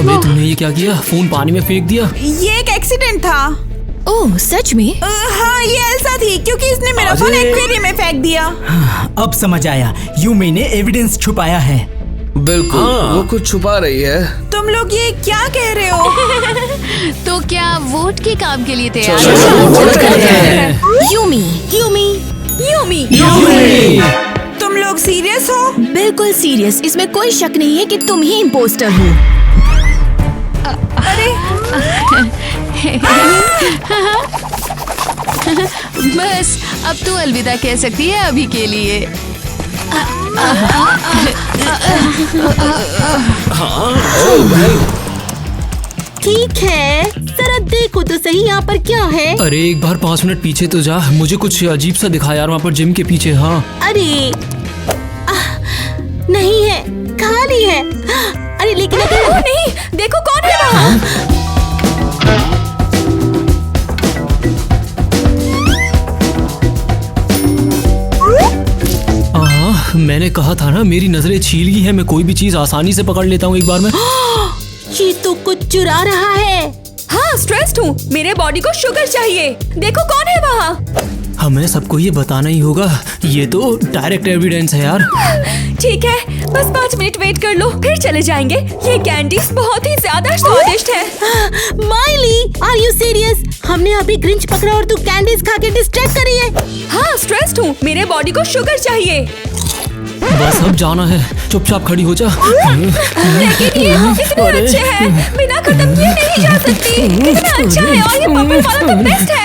अबे तुमने ये क्या किया? फोन पानी में फेंक दिया? ये एक एक्सीडेंट था। ओह सच में? हाँ, ये एल्सा थी, क्योंकि इसने मेरा फोन एक्वेरियम में फेंक दिया। अब समझ आया, यूमी ने एविडेंस छुपाया है। बिल्कुल, वो कुछ छुपा रही है। तुम लोग ये क्या कह रहे हो? तो क्या वोट के काम के लिए तैयार यूमी, यूमी, यूमी, यूमी। तुम लोग सीरियस हो? बिल्कुल सीरियस, इसमें कोई शक नहीं है कि तुम ही इम्पोस्टर हो। अरे बस अब तू अलविदा कह सकती है अभी के लिए। ठीक है, जरा देखो तो सही यहाँ पर क्या है। अरे एक बार 5 मिनट पीछे तो जा, मुझे कुछ अजीब सा दिखा यार वहाँ पर जिम के पीछे। हाँ अरे नहीं है, खाली है। अरे लेकिन अगर नहीं, देखो कौन है वहाँ। मैंने कहा था ना, मेरी नजरें छील है, मैं कोई भी चीज आसानी से पकड़ लेता हूँ एक बार में। ये तो कुछ चुरा रहा है। हाँ, स्ट्रेस्ड हूँ, मेरे बॉडी को शुगर चाहिए। देखो कौन है वहाँ। हमें सबको ये बताना ही होगा, ये तो डायरेक्ट एविडेंस है यार। ठीक है, बस 5 मिनट वेट कर लो, फिर चले जाएंगे। ये कैंडीज बहुत ही ज्यादा स्वादिष्ट है। Miley, are you serious? हमने अभी ग्रिंच पकड़ा और तू कैंडीज खा के डिस्ट्रैक्ट करी है। हाँ, स्ट्रेस्ड हूँ, मेरे बॉडी को शुगर चाहिए। बस अब जाना है, चुपचाप खड़ी हो जा। लेकिन ये इतने अच्छे हैं, बिना खत्म किए नहीं जा सकती। इतना अच्छा है और ये पर्पल वाला तो बेस्ट है।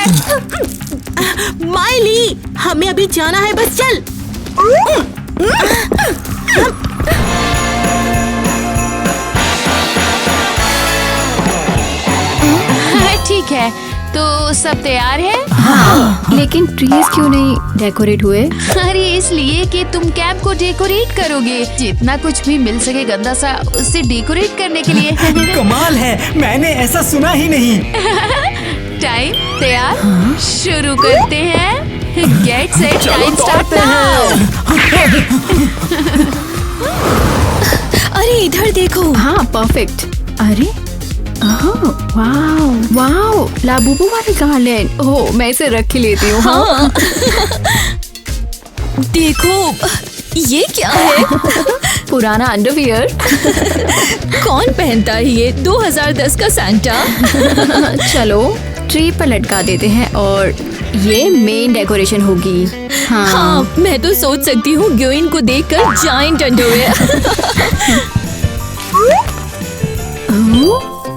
माइली, हमें अभी जाना है, बस चल। ठीक है, तो सब तैयार है? हाँ। लेकिन ट्रीज क्यों नहीं डेकोरेट हुए? अरे इसलिए कि तुम कैंप को डेकोरेट करोगे, जितना कुछ भी मिल सके गंदा सा उससे डेकोरेट करने के लिए। कमाल है, मैंने ऐसा सुना ही नहीं। टाइम तैयार, शुरू करते हैं। Get set, time start now. अरे इधर देखो। हाँ परफेक्ट। अरे वाओ वाओ, लाबूबू वाली गार्लैंड। ओह, मैं इसे रख के लेती हूँ। हाँ। देखो ये क्या है? पुराना अंडरवियर। कौन पहनता है ये? 2010 का सांता। चलो ट्री पर लटका देते हैं और ये मेन डेकोरेशन होगी। हाँ, मैं तो सोच सकती हूँ ग्योइन को देखकर जायंट अंडरवियर।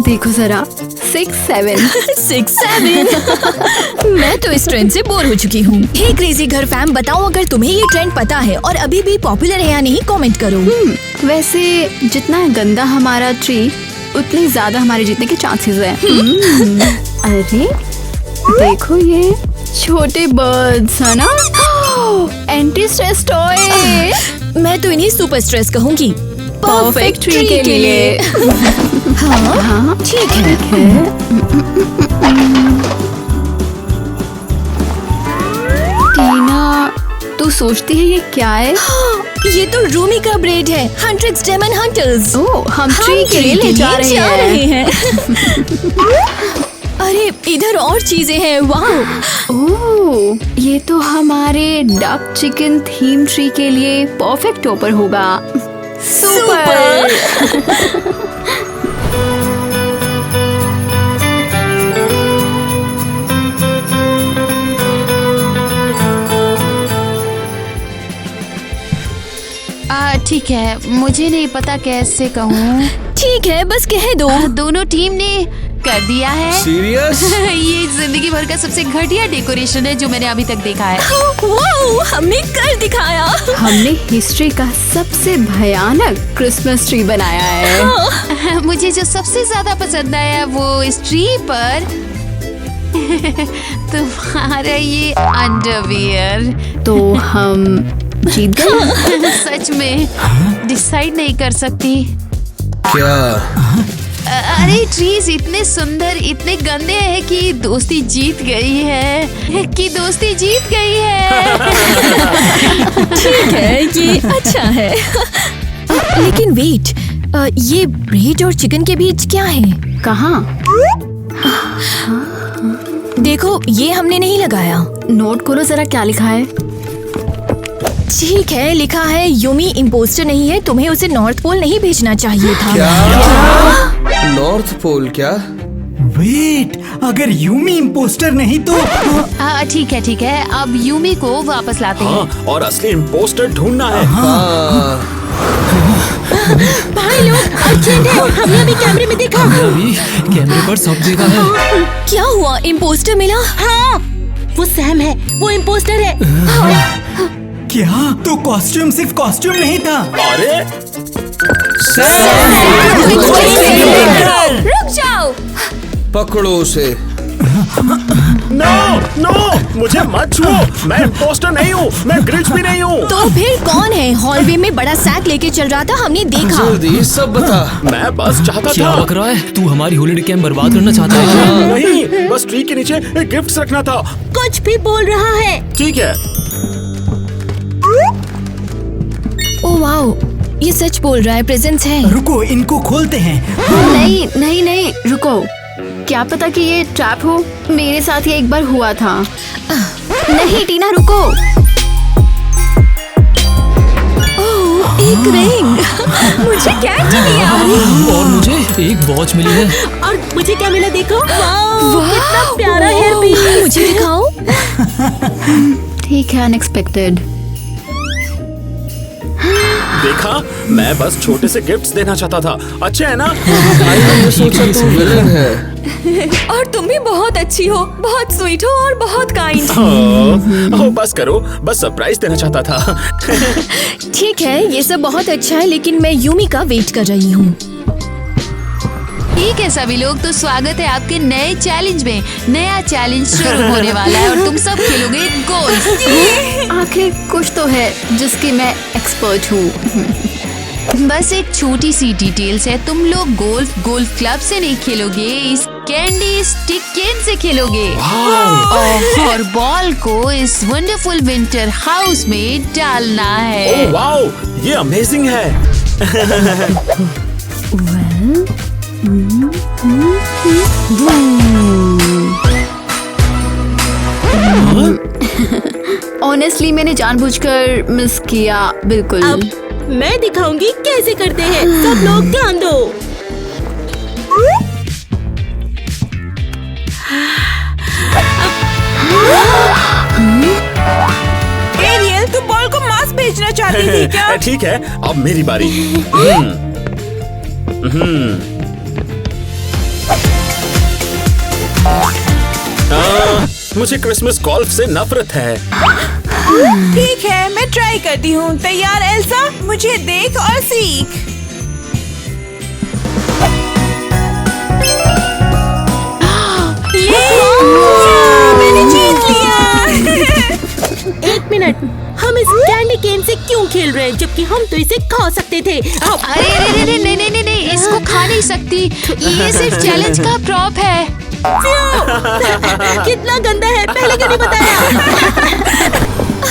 देखो जरा, 6'7". 6'7". मैं तो इस ट्रेंड से बोर हो चुकी हूँ। हे क्रेजी घर फैम, बताओ अगर तुम्हें ये ट्रेंड पता है और अभी भी पॉपुलर है या नहीं, कमेंट करो। वैसे जितना गंदा हमारा ट्री, उतने ज्यादा हमारे जीतने के चांसेस हैं। अरे देखो ये छोटे बर्ड्स है ना, एंटी स्ट्रेस टॉय। मैं तो इन्हें सुपर स्ट्रेस कहूँगी। परफेक्ट ट्री के लिए। हाँ ठीक है। टीना, तू सोचती है ये क्या है? ये तो रूमी का ब्रेड है, हंट्रिक्स डेमन हंटर्स। ओह, हम ट्री के लिए ले जा रहे हैं। अरे इधर और चीजें हैं, वाह। ओह, ये तो हमारे डक चिकन थीम ट्री के लिए परफेक्ट टॉपर होगा। सुपर। ठीक है, मुझे नहीं पता कैसे कहूँ। ठीक है, बस कह दो। दोनों टीम ने कर दिया है। सीरियस? ये जिंदगी भर का सबसे घटिया डेकोरेशन है जो मैंने अभी तक देखा है। वाओ, हमने कर दिखाया। हमने हिस्ट्री का सबसे भयानक क्रिसमस ट्री बनाया है। मुझे जो सबसे ज्यादा पसंद आया वो इस ट्री पर तुम्हारा ये अंडरवियर। तो हम जीत गए। सच में डिसाइड नहीं कर सकती। क्या? अरे ट्रीज इतने सुंदर, इतने गंदे हैं कि दोस्ती जीत गई है। ठीक है, ये अच्छा है। लेकिन वेट, ये ब्रेड और चिकन के बीच क्या है? कहाँ? देखो, ये हमने नहीं लगाया। नोट खोलो जरा, क्या लिखा है? ठीक है, लिखा है यूमी इम्पोस्टर नहीं है, तुम्हें उसे नॉर्थ पोल नहीं भेजना चाहिए था। क्या? नॉर्थ पोल क्या? वेट, अगर यूमी इम्पोस्टर नहीं तो? ठीक है, अब यूमी को वापस लाते हैं। हाँ, और असली इम्पोस्टर ढूंढना है। भाई लोग, अर्जेंट है, हमने अभी कैमरे में देखा। अभी कैमरे पर सब देखा है। क्या हुआ, इम्पोस्टर मिला? हाँ, वो सैम है, वो इम्पोस्टर है। क्या? तो कॉस्ट्यूम सिर्फ कॉस्ट्यूम नहीं था। अरे रुक जाओ। पकड़ो उसे। नो नो, मुझे मत छुओ। मैं इम्पोस्टर नहीं हूँ, मैं ग्लिच भी नहीं हूँ। तो फिर कौन है? हॉलवे में बड़ा सैक लेके चल रहा था, हमने देखा। जल्दी सब बता। मैं बस चाहता क्या था। बक रहा है? तू हमारी हॉलिडे कैंप बर्बाद करना चाहता है? नहीं, बस ट्री के नीचे एक गिफ्ट रखना था। कुछ भी बोल रहा है। ठीक है। ओह वाओ, ये सच बोल रहा है, प्रेजेंट्स है। रुको, इनको खोलते हैं। नहीं नहीं नहीं, रुको। क्या पता कि ये ट्रैप हो? मेरे साथ ये एक बार हुआ था। नहीं टीना, रुको। ओह, एक रिंग। मुझे कैच मिला। और मुझे एक वॉच मिली है। और मुझे क्या मिला देखो? वाह, कितना प्यारा हेयर पिन। मुझे दिखाओ। ठीक है, अनएक्सपेक्टेड। देखा, मैं बस छोटे से गिफ्ट्स देना चाहता था। अच्छे है ना? मैंने सोचा तू विलन है। और तुम भी बहुत अच्छी हो, बहुत स्वीट हो और बहुत काइंड। ओह, बस करो, बस सरप्राइज देना चाहता था। ठीक है, ये सब बहुत अच्छा है, लेकिन मैं यूमी का वेट कर रही हूँ। ठीक है सभी लोग, तो स्वागत है आपके नए चैलेंज में। नया चैलेंज शुरू होने वाला है और तुम सब खेलोगे गोल्फ। आखिर कुछ तो है जिसकी मैं एक्सपर्ट हूँ। बस एक छोटी सी डिटेल्स है, तुम लोग गोल्फ क्लब से नहीं खेलोगे, इस कैंडी स्टिक केन से खेलोगे। और बॉल को इस वंडरफुल विंटर हाउस में डालना है। ओह वाओ, ये अमेजिंग है। ऑनेस्टली मैंने जानबूझकर मिस किया, बिल्कुल। अब मैं दिखाऊंगी कैसे करते हैं। सब लोग ध्यान दो। एरियल, तू बॉल को मास भेजना चाहती थी क्या? ठीक है, अब मेरी बारी। मुझे क्रिसमस गोल्फ से नफरत है। ठीक है, मैं ट्राई करती हूँ। तैयार एल्सा? मुझे देख और सीख। मैंने जीत लिया। एक मिनट, हम इस कैंडी केन से क्यों खेल रहे हैं जबकि हम तो इसे खा सकते थे? अरे नहीं, इसको खा नहीं सकती। ये सिर्फ चैलेंज का प्रॉप है। कितना गंदा है, पहले क्यों नहीं बताया?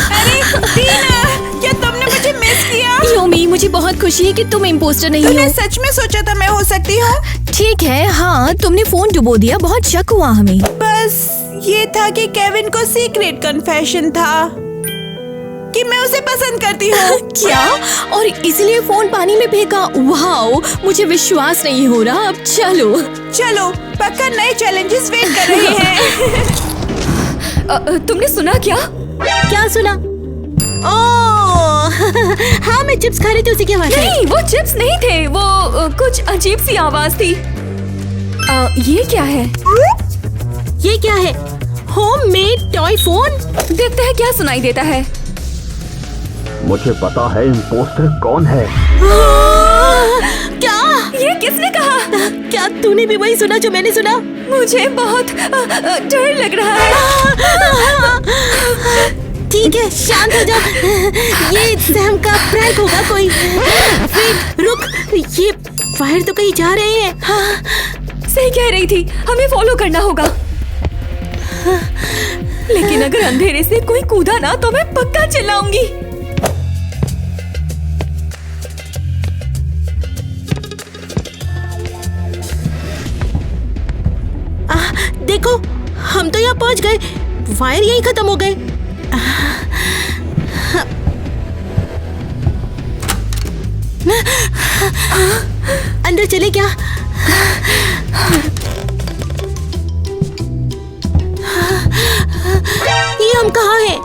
अरे टीना, क्या तुमने मुझे मिस किया? यूमी, मुझे बहुत खुशी है कि तुम इम्पोस्टर नहीं तूने हो। सच में सोचा था मैं हो सकती हूँ? ठीक है, हाँ, तुमने फोन डुबो दिया, बहुत शक हुआ हमें। बस ये था कि केविन को सीक्रेट कन्फेशन था कि मैं उसे पसंद करती हूँ। क्या? और इसलिए फोन पानी में फेंका? वाओ, मुझे विश्वास नहीं हो रहा। अब चलो पक्का नए चैलेंजेस वेट कर रहे हैं। तुमने सुना क्या? क्या सुना? ओह, हाँ, मैं चिप्स खा रही थी, उसी की आवाज है। नहीं, वो चिप्स नहीं थे, वो कुछ अजीब सी आवाज थी। ये क्या है? ये क्या है? Homemade toy phone? देखते हैं क्या सुनाई देता है। मुझे पता है इम्पोस्टर कौन है। क्या? ये किसने कहा? क्या तूने भी वही सुना जो मैंने सुना? मुझे बहुत डर लग रहा है। ठीक है, शांत हो जा। ये सैम का प्रैंक होगा कोई। वेट, रुक, ये फायर तो कहीं जा रहे हैं। हाँ, सही कह रही थी, हमें फॉलो करना होगा। लेकिन अगर अंधेरे से कोई कूदा ना तो मैं पक्का चिल्लाऊंगी। देखो, हम तो यहाँ पहुँच गए। वायर यहीं खत्म हो गए। अंदर चले क्या? ये हम कहाँ हैं?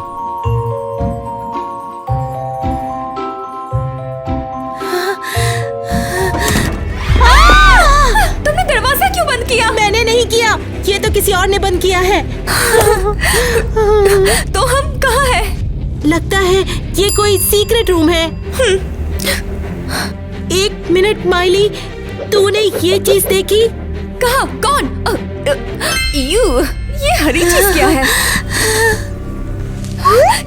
तुमने दरवाजा क्यों बंद किया? मैंने नहीं किया, ये तो किसी और ने बंद किया है। तो हम कहाँ हैं? लगता है ये कोई सीक्रेट रूम है। एक मिनट माइली, तूने ये चीज देखी? कहाँ? कौन? ये हरी चीज क्या है?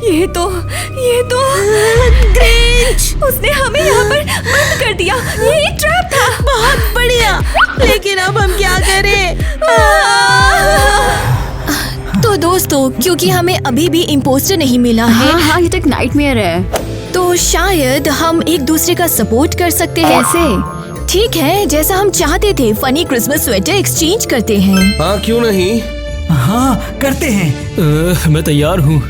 ये तो ग्रिंच! उसने हमें यहाँ पर बंद कर दिया। ये एक ट्रैप था। बहुत बढ़िया, लेकिन अब हम क्या करें? तो दोस्तों, क्योंकि हमें अभी भी इम्पोस्टर नहीं मिला है, हाँ, ये तो एक नाइटमेयर है। तो शायद हम एक दूसरे का सपोर्ट कर सकते हैं। कैसे? ठीक है, जैसा हम चाहते थे, फनी क्रिसमस स्वेटर एक्सचेंज करते हैं। हाँ, क्यों नहीं? हाँ, करते हैं। मैं तैयार हूँ।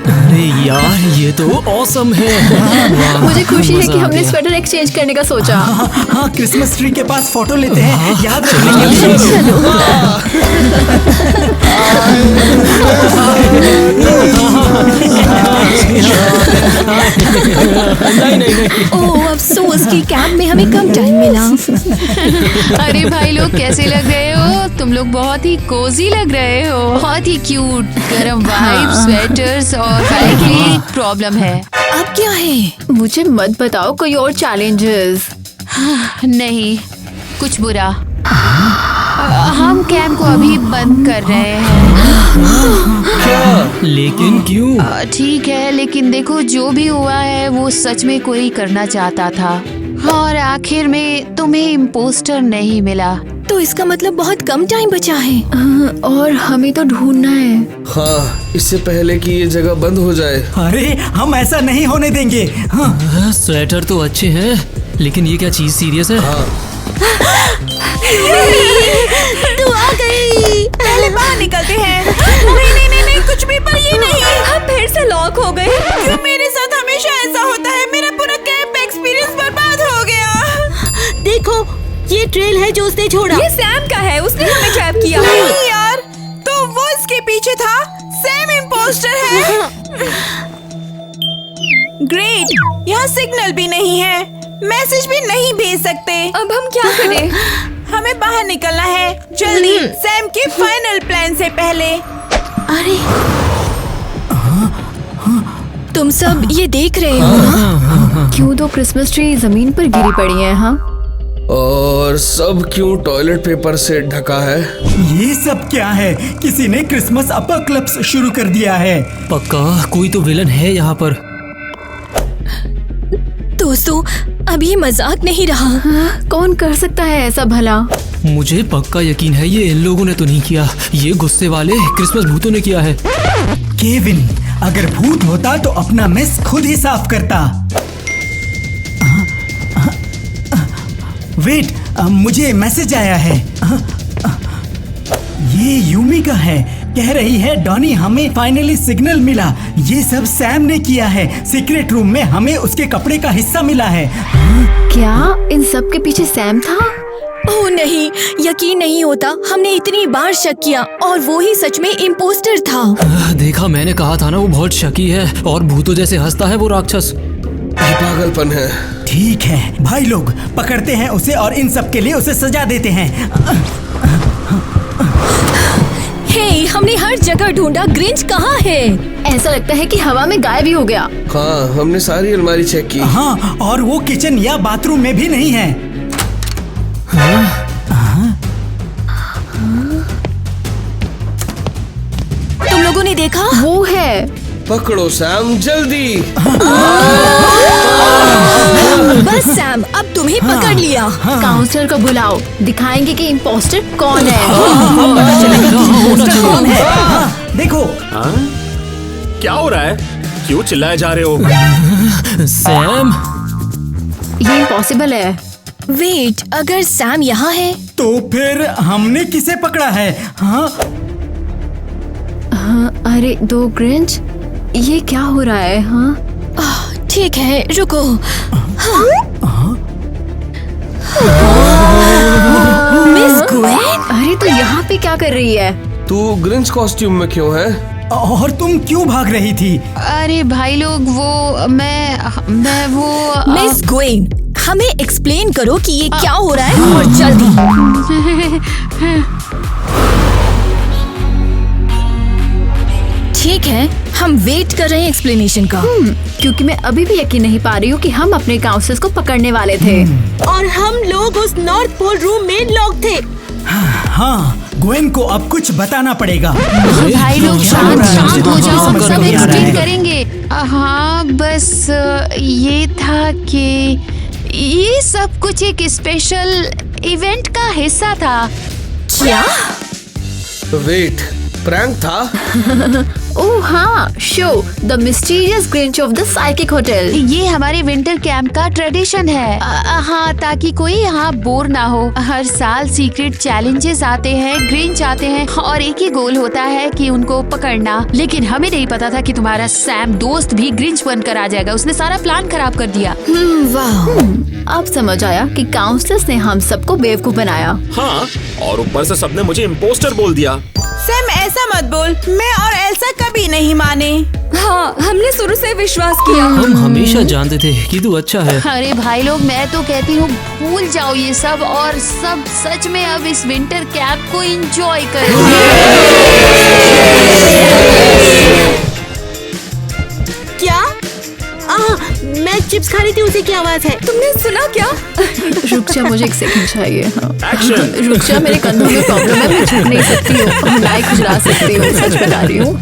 अरे यार, ये तो ऑसम है। मुझे खुशी है कि मजा आ हमने गया। स्वेटर एक्सचेंज करने का सोचा। हाँ, क्रिसमस ट्री के पास फोटो लेते हैं, याद रख लेंगे। ओह, अफसोस कि कैंप में हमें कम टाइम मिला। अरे भाई लोग, कैसे लग रहे हो? तुम लोग बहुत ही कोजी लग रहे हो, बहुत ही क्यूट। गरम वाइब, स्वेटर्स और खाने के लिए एक प्रॉब्लम है। अब क्या है? मुझे मत बताओ कोई और चैलेंजेस। नहीं, कुछ बुरा। हम कैंप को अभी बंद कर रहे हैं। लेकिन क्यों? ठीक है, लेकिन देखो, जो भी हुआ है वो सच में कोई करना चाहता था, और आखिर में तुम्हें इम्पोस्टर नहीं मिला। तो इसका मतलब बहुत कम टाइम बचा है। और हमें तो ढूंढना है। हाँ, इससे पहले कि ये जगह बंद हो जाए। अरे, हम ऐसा नहीं होने देंगे। हाँ। स्वेटर तो अच्छे हैं, लेकिन ये क्या चीज सीरियस है? तू आ गई। पहले बाहर निकलते हैं। नहीं, कुछ भी, पर ये नहीं। हम फिर से लॉक हो गए। क्यों मेरे साथ हमेशा ऐसा होता है? मेरा पूरा कैंप एक्सपीरियंस बर्बाद हो गया। देखो, ये ट्रेल है जो उसने छोड़ा। ये सैम का है, उसने हमें ट्रैप किया। नहीं यार, तो वो इसके पीछे था। सैम इम्पोस्टर है। ग्रेट, यहाँ सिग्नल भी नहीं है, मैसेज भी नहीं भेज सकते। अब हम क्या करें? हमें बाहर निकलना है जल्दी, सैम के फाइनल प्लान से पहले। अरे, तुम सब ये देख रहे हो ना? क्यों दो क्रिसमस ट्री जमीन पर गिरी पड़ी है? हाँ, और सब क्यों टॉयलेट पेपर से ढका है? ये सब क्या है? किसी ने क्रिसमस अपोकलिप्स शुरू कर दिया है। पक्का कोई तो विलन है यहाँ पर। दोस्तों, अब ये मजाक नहीं रहा। कौन कर सकता है ऐसा भला? मुझे पक्का यकीन है ये इन लोगों ने तो नहीं किया। ये गुस्से वाले क्रिसमस भूतों ने किया है। केविन, अगर भूत होता तो अपना मेस खुद ही साफ करता। वेट, मुझे मैसेज आया है। ये यूमी का है, कह रही है डॉनी हमें फाइनली सिग्नल मिला। ये सब सैम ने किया है। सीक्रेट रूम में हमें उसके कपड़े का हिस्सा मिला है। क्या इन सब के पीछे सैम था? ओह नहीं, यकीन नहीं होता। हमने इतनी बार शक किया और वो ही सच में इम्पोस्टर था। देखा, मैंने कहा था ना, वो बहुत शकी है और भूतों जैसे हंसता है वो राक्षस। ये पागलपन है। ठीक है भाई लोग, पकड़ते हैं उसे और इन सब के लिए उसे सजा देते हैं। हे, हमने हर जगह ढूंढा, ग्रिंच कहाँ है? ऐसा लगता है कि हवा में गायब ही हो गया। हाँ, हमने सारी अलमारी चेक की। हाँ, और वो किचन या बाथरूम में भी नहीं है। तुम लोगों ने देखा? वो है। पकड़ो सैम, जल्दी। बस सैम, अब तुम्हें पकड़ लिया। काउंसलर को बुलाओ, दिखाएंगे कि इम्पोस्टर कौन है। पोस्टर कौन है? देखो। हाँ? क्या हो रहा है? क्यों चिल्लाए जा रहे हो? सैम, ये इम्पॉसिबल है। वेट, अगर सैम यहाँ है तो फिर हमने किसे पकड़ा है? हाँ, अरे दो ग्रिंच, ये क्या हो रहा है? हाँ, ठीक है, रुको। अरे तो यहाँ पे क्या कर रही है? तू ग्रिंच कॉस्ट्यूम में क्यों है? और तुम क्यों भाग रही थी? अरे भाई लोग वो मैं वो मिस ग्वेन, हमें एक्सप्लेन करो कि ये क्या हो रहा है और जल्दी। ठीक है, हम वेट कर रहे हैं एक्सप्लेनेशन का। क्योंकि मैं अभी भी यकीन नहीं पा रही हूँ कि हम अपने काउंसलर्स को पकड़ने वाले थे और हम लोग उस नॉर्थ पोल रूम में लॉक थे। हाँ, ग्वेन को अब कुछ बताना पड़ेगा। भाई लोग शांत हो जाओ, हम सब एक्सप्लेन करेंगे। हाँ बस ये था कि ये सब कुछ एक स्पेशल इवेंट का हिस्सा था। क्या? वेट, प्रैंक था? ओह हाँ, show the mysterious Grinch of the psychic hotel. ये हमारे विंटर कैंप का ट्रेडिशन है। हाँ, ताकि कोई यहाँ बोर ना हो। हर साल सीक्रेट चैलेंजेस आते हैं, ग्रिंच आते हैं और एक ही गोल होता है कि उनको पकड़ना। लेकिन हमें नहीं पता था कि तुम्हारा सैम दोस्त भी ग्रिंच बनकर आ जाएगा। उसने सारा प्लान खराब कर दिया। वाह, अब समझ आया कि काउंसलर्स ने हम सबको बेवकूफ बनाया। हाँ, और ऊपर से सबने मुझे इम्पोस्टर बोल दिया। सैम ऐसा मत बोल, मैं और एल्सा कभी नहीं माने। हाँ, हमने शुरू से विश्वास किया। हम हमेशा जानते थे कि तू अच्छा है। अरे भाई लोग, मैं तो कहती हूँ भूल जाओ ये सब और सब सच में अब इस विंटर कैंप को एंजॉय करो। क्या? मैं चिप्स खा रही थी, उसे क्या आवाज है? तुमने सुना क्या? रुक जा, मुझे एक सेकंड चाहिए। हाँ। एक्शन। रुक जा, मेरे कंधों में प्रॉब्लम है, मैं झुक नहीं सकती हूँ, मैं खुजला सकती हूँ, सच बता रही हूँ।